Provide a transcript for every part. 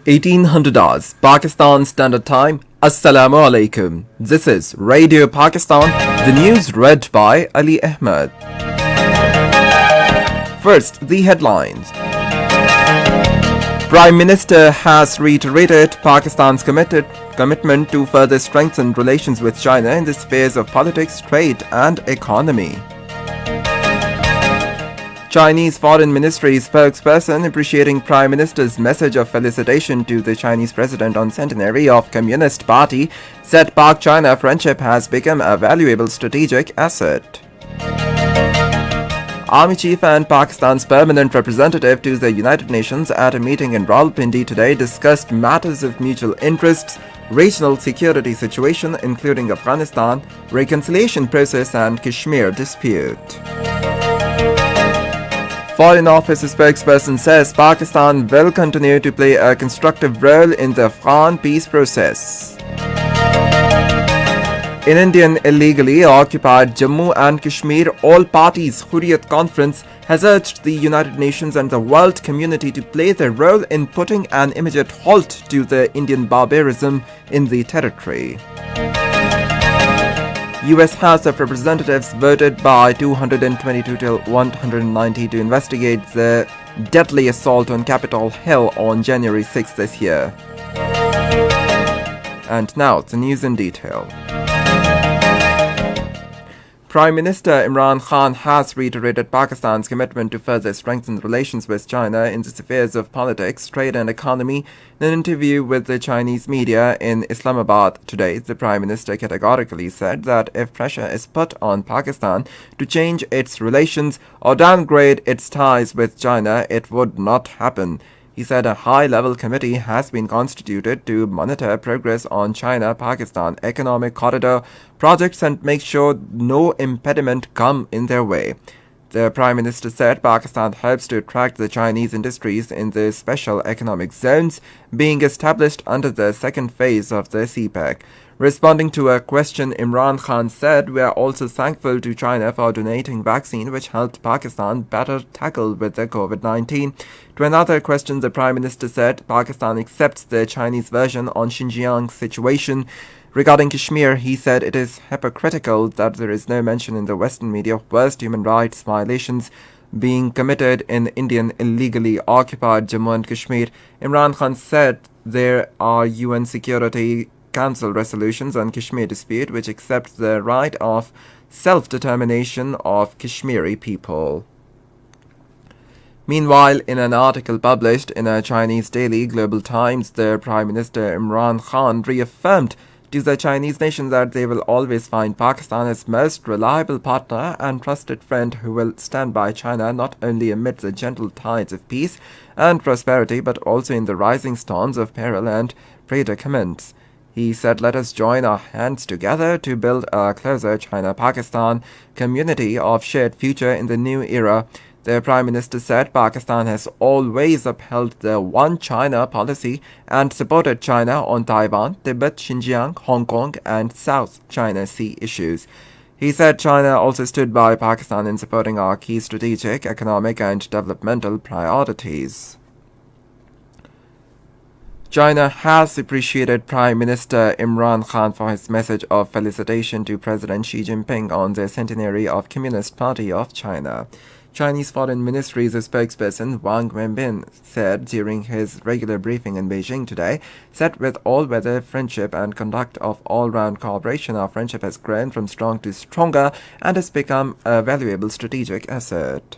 1800 hours, Pakistan Standard Time. Assalamu alaikum. This is Radio Pakistan, the news read by Ali Ahmed. First, the headlines. Prime Minister has reiterated Pakistan's commitment to further strengthen relations with China in the spheres of politics, trade and economy. Chinese Foreign Ministry spokesperson, appreciating Prime Minister's message of felicitation to the Chinese president on centenary of Communist Party, said Pak-China friendship has become a valuable strategic asset. Army Chief and Pakistan's permanent representative to the United Nations at a meeting in Rawalpindi today discussed matters of mutual interests, regional security situation including Afghanistan, reconciliation process and Kashmir dispute. Foreign Office spokesperson says Pakistan will continue to play a constructive role in the Afghan peace process. In Indian illegally occupied Jammu and Kashmir, all parties Hurriyat Conference has urged the United Nations and the world community to play their role in putting an immediate halt to the Indian barbarism in the territory. U.S. House of Representatives voted by 222 to 190 to investigate the deadly assault on Capitol Hill on January 6 this year. And now, the news in detail. Prime Minister Imran Khan has reiterated Pakistan's commitment to further strengthen relations with China in the spheres of politics, trade and economy. In an interview with the Chinese media in Islamabad today, the Prime Minister categorically said that if pressure is put on Pakistan to change its relations or downgrade its ties with China, it would not happen. He said a high-level committee has been constituted to monitor progress on China-Pakistan economic corridor projects and make sure no impediment come in their way. The Prime Minister said Pakistan hopes to attract the Chinese industries in the special economic zones being established under the second phase of the CPEC. Responding to a question, Imran Khan said, "We are also thankful to China for donating vaccine which helped Pakistan better tackle with the COVID-19. To another question, the Prime Minister said Pakistan accepts the Chinese version on Xinjiang situation. Regarding Kashmir, he said it is hypocritical that there is no mention in the Western media of worst human rights violations being committed in Indian illegally occupied Jammu and Kashmir. Imran Khan said there are UN Security Council resolutions on Kashmir dispute which accept the right of self-determination of Kashmiri people. Meanwhile, in an article published in a Chinese daily, Global Times, the Prime Minister Imran Khan reaffirmed to the Chinese nation that they will always find Pakistan as most reliable partner and trusted friend who will stand by China not only amid the gentle tides of peace and prosperity but also in the rising storms of peril and predicaments. He said, "Let us join our hands together to build a closer China-Pakistan community of shared future in the new era." The Prime Minister said Pakistan has always upheld the One China policy and supported China on Taiwan, Tibet, Xinjiang, Hong Kong and South China Sea issues. He said China also stood by Pakistan in supporting our key strategic, economic and developmental priorities. China has appreciated Prime Minister Imran Khan for his message of felicitation to President Xi Jinping on the centenary of Communist Party of China. Chinese Foreign Ministry's spokesperson Wang Wenbin said during his regular briefing in Beijing today, "Set with all-weather friendship and conduct of all-round cooperation, our friendship has grown from strong to stronger and has become a valuable strategic asset."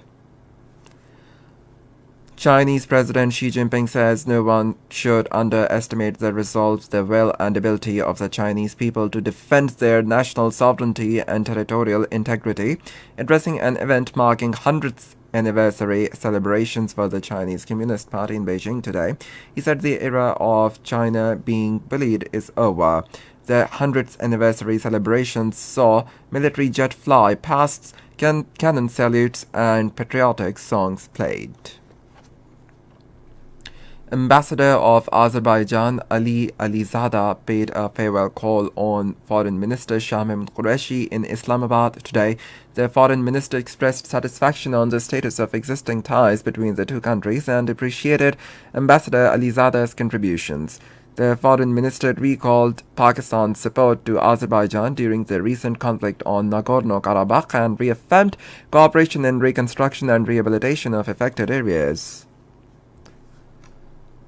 Chinese President Xi Jinping says no one should underestimate the resolve, the will and ability of the Chinese people to defend their national sovereignty and territorial integrity. Addressing an event marking 100th anniversary celebrations for the Chinese Communist Party in Beijing today, he said the era of China being bullied is over. The 100th anniversary celebrations saw military jet fly past, cannon salutes and patriotic songs played. Ambassador of Azerbaijan Ali Alizada paid a farewell call on Foreign Minister Shah Mahmood Qureshi in Islamabad today. The Foreign Minister expressed satisfaction on the status of existing ties between the two countries and appreciated Ambassador Alizada's contributions. The Foreign Minister recalled Pakistan's support to Azerbaijan during the recent conflict on Nagorno-Karabakh and reaffirmed cooperation in reconstruction and rehabilitation of affected areas.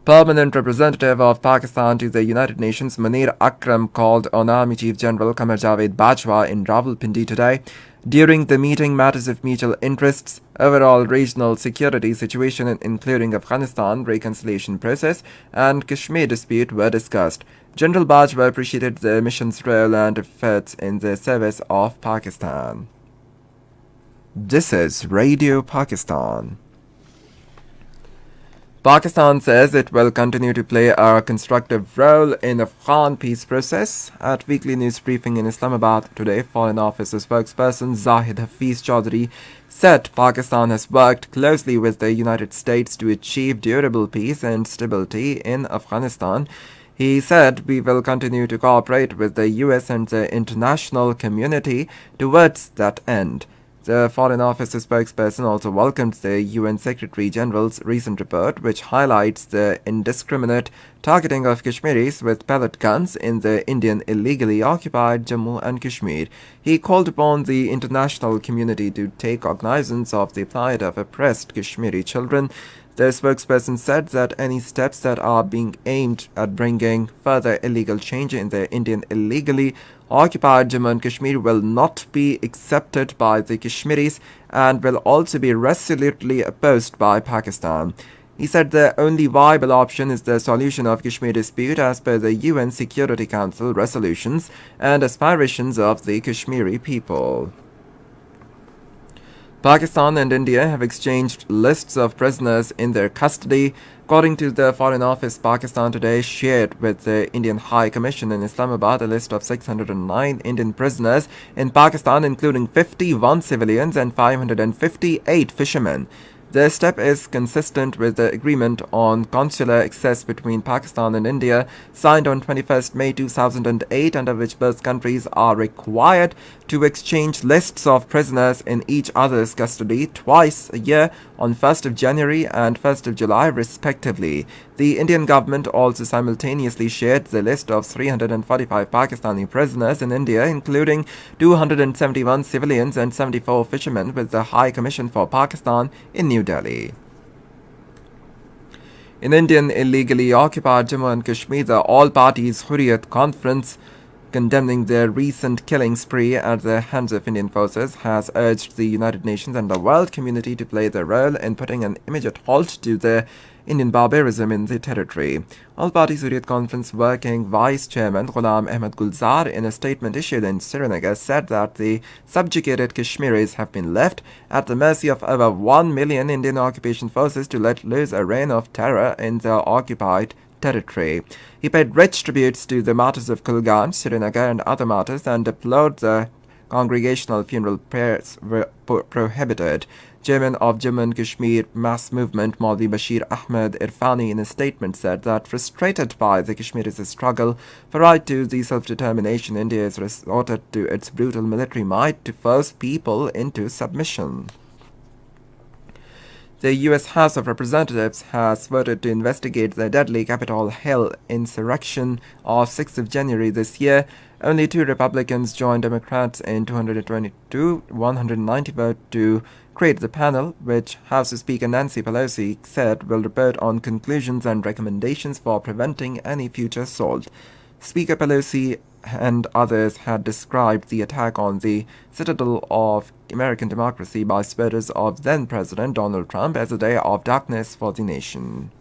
Permanent representative of Pakistan to the United Nations Munir Akram called on Army Chief General Qamar Javed Bajwa in Rawalpindi today. During the meeting, matters of mutual interests, overall regional security situation including Afghanistan reconciliation process and Kashmir dispute were discussed. General Bajwa appreciated the mission's role and efforts in the service of Pakistan. This is Radio Pakistan. Pakistan says it will continue to play a constructive role in the Afghan peace process. At weekly news briefing in Islamabad today, Foreign Office spokesperson Zahid Hafiz Chaudhry said Pakistan has worked closely with the United States to achieve durable peace and stability in Afghanistan. He said, "We will continue to cooperate with the US and the international community towards that end." The Foreign Office spokesperson also welcomed the UN Secretary General's recent report, which highlights the indiscriminate targeting of Kashmiris with pellet guns in the Indian illegally occupied Jammu and Kashmir. He called upon the international community to take cognizance of the plight of oppressed Kashmiri children. The spokesperson said that any steps that are being aimed at bringing further illegal change in the Indian illegally occupied Jammu and Kashmir will not be accepted by the Kashmiris and will also be resolutely opposed by Pakistan. He said the only viable option is the solution of Kashmir dispute as per the UN Security Council resolutions and aspirations of the Kashmiri people. Pakistan and India have exchanged lists of prisoners in their custody. According to the Foreign Office, Pakistan today shared with the Indian High Commission in Islamabad a list of 609 Indian prisoners in Pakistan, including 51 civilians and 558 fishermen. The step is consistent with the agreement on consular access between Pakistan and India, signed on 21st May 2008, under which both countries are required to exchange lists of prisoners in each other's custody twice a year on 1st of January and 1st of July, respectively. The Indian government also simultaneously shared the list of 345 Pakistani prisoners in India, including 271 civilians and 74 fishermen, with the High Commission for Pakistan in New Delhi. In Indian illegally occupied Jammu and Kashmir, the all-parties Hurriyat Conference, condemning the recent killing spree at the hands of Indian forces, has urged the United Nations and the world community to play their role in putting an immediate halt to the Indian barbarism in the territory. All Parties Hurriyat Conference Working Vice Chairman Ghulam Ahmad Gulzar, in a statement issued in Srinagar, said that the subjugated Kashmiris have been left at the mercy of over 1 million Indian occupation forces to let loose a reign of terror in the occupied territory. He paid rich tributes to the martyrs of Kulgan, Srinagar and other martyrs and deplored the congregational funeral prayers were prohibited. Chairman of Jammu and Kashmir Mass Movement Maulvi Bashir Ahmed Irfani, in a statement, said that frustrated by the Kashmiris' struggle for right to the self-determination, India has resorted to its brutal military might to force people into submission. The U.S. House of Representatives has voted to investigate the deadly Capitol Hill insurrection of 6th of January this year. Only 2 Republicans joined Democrats in 222-190 vote to create the panel, which House Speaker Nancy Pelosi said will report on conclusions and recommendations for preventing any future assault. Speaker Pelosi and others had described the attack on the citadel of American democracy by supporters of then-President Donald Trump as a day of darkness for the nation.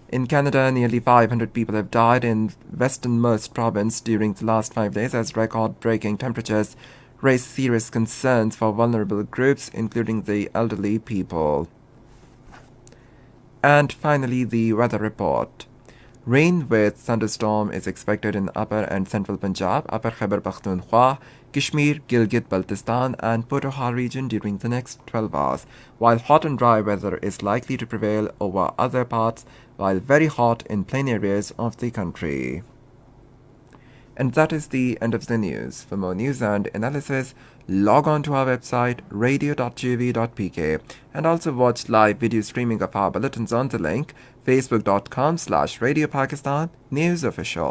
In Canada, nearly 500 people have died in westernmost province during the last 5 days as record-breaking temperatures raise serious concerns for vulnerable groups, including the elderly people. And finally, the weather report. Rain with thunderstorm is expected in upper and central Punjab, upper Khyber Pakhtunkhwa, Kashmir, Gilgit-Baltistan and Pothohar region during the next 12 hours, while hot and dry weather is likely to prevail over other parts, while very hot in plain areas of the country. And that is the end of the news. For more news and analysis, log on to our website radio.gv.pk and also watch live video streaming of our bulletins on the link facebook.com/Radio Pakistan News Official.